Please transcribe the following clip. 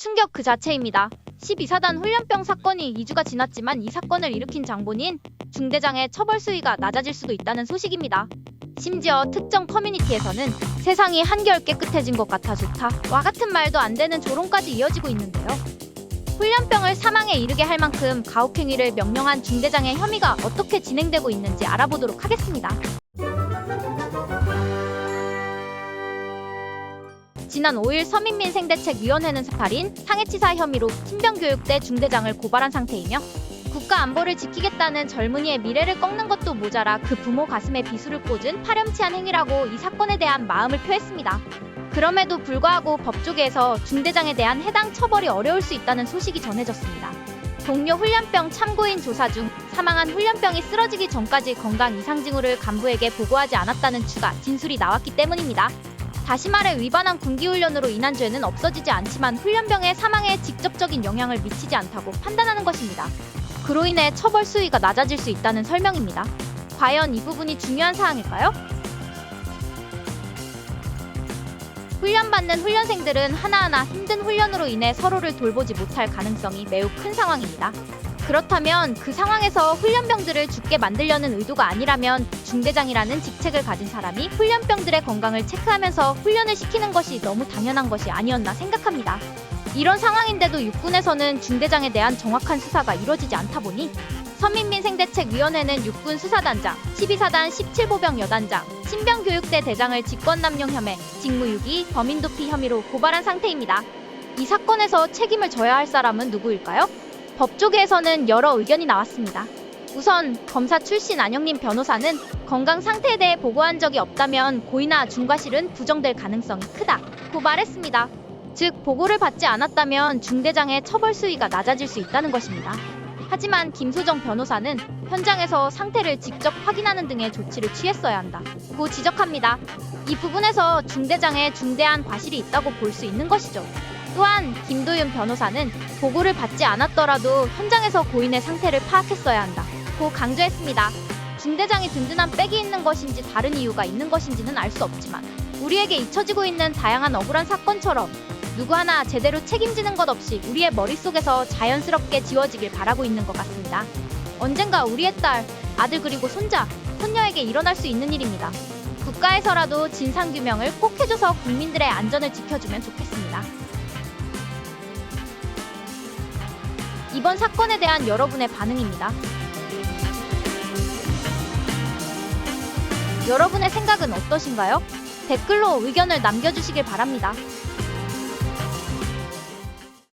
충격 그 자체입니다. 12사단 훈련병 사건이 2주가 지났지만 이 사건을 일으킨 장본인 중대장의 처벌 수위가 낮아질 수도 있다는 소식입니다. 심지어 특정 커뮤니티에서는 세상이 한결 깨끗해진 것 같아 좋다 와 같은 말도 안 되는 조롱까지 이어지고 있는데요. 훈련병을 사망에 이르게 할 만큼 가혹행위를 명령한 중대장의 혐의가 어떻게 진행되고 있는지 알아보도록 하겠습니다. 지난 5일 서민민생대책위원회는 18인 상해치사 혐의로 신병교육대 중대장을 고발한 상태이며 국가 안보를 지키겠다는 젊은이의 미래를 꺾는 것도 모자라 그 부모 가슴에 비수를 꽂은 파렴치한 행위라고 이 사건에 대한 마음을 표했습니다. 그럼에도 불구하고 법조계에서 중대장에 대한 해당 처벌이 어려울 수 있다는 소식이 전해졌습니다. 동료 훈련병 참고인 조사 중 사망한 훈련병이 쓰러지기 전까지 건강 이상 징후를 간부에게 보고하지 않았다는 추가 진술이 나왔기 때문입니다. 다시 말해 위반한 군기훈련으로 인한 죄는 없어지지 않지만 훈련병의 사망에 직접적인 영향을 미치지 않다고 판단하는 것입니다. 그로 인해 처벌 수위가 낮아질 수 있다는 설명입니다. 과연 이 부분이 중요한 사항일까요? 훈련받는 훈련생들은 하나하나 힘든 훈련으로 인해 서로를 돌보지 못할 가능성이 매우 큰 상황입니다. 그렇다면 그 상황에서 훈련병들을 죽게 만들려는 의도가 아니라면 중대장이라는 직책을 가진 사람이 훈련병들의 건강을 체크하면서 훈련을 시키는 것이 너무 당연한 것이 아니었나 생각합니다. 이런 상황인데도 육군에서는 중대장에 대한 정확한 수사가 이루어지지 않다 보니 서민민생대책위원회는 육군 수사단장, 12사단 17보병 여단장, 신병교육대 대장을 직권남용 혐의, 직무유기, 범인도피 혐의로 고발한 상태입니다. 이 사건에서 책임을 져야 할 사람은 누구일까요? 법조계에서는 여러 의견이 나왔습니다. 우선 검사 출신 안영림 변호사는 건강 상태에 대해 보고한 적이 없다면 고의나 중과실은 부정될 가능성이 크다고 말했습니다. 즉 보고를 받지 않았다면 중대장의 처벌 수위가 낮아질 수 있다는 것입니다. 하지만 김소정 변호사는 현장에서 상태를 직접 확인하는 등의 조치를 취했어야 한다고 지적합니다. 이 부분에서 중대장의 중대한 과실이 있다고 볼 수 있는 것이죠. 또한 김도윤 변호사는 보고를 받지 않았더라도 현장에서 고인의 상태를 파악했어야 한다고 강조했습니다. 중대장이 든든한 백이 있는 것인지 다른 이유가 있는 것인지는 알 수 없지만 우리에게 잊혀지고 있는 다양한 억울한 사건처럼 누구 하나 제대로 책임지는 것 없이 우리의 머릿속에서 자연스럽게 지워지길 바라고 있는 것 같습니다. 언젠가 우리의 딸, 아들 그리고 손자, 손녀에게 일어날 수 있는 일입니다. 국가에서라도 진상규명을 꼭 해줘서 국민들의 안전을 지켜주면 좋겠습니다. 이번 사건에 대한 여러분의 반응입니다. 여러분의 생각은 어떠신가요? 댓글로 의견을 남겨주시길 바랍니다.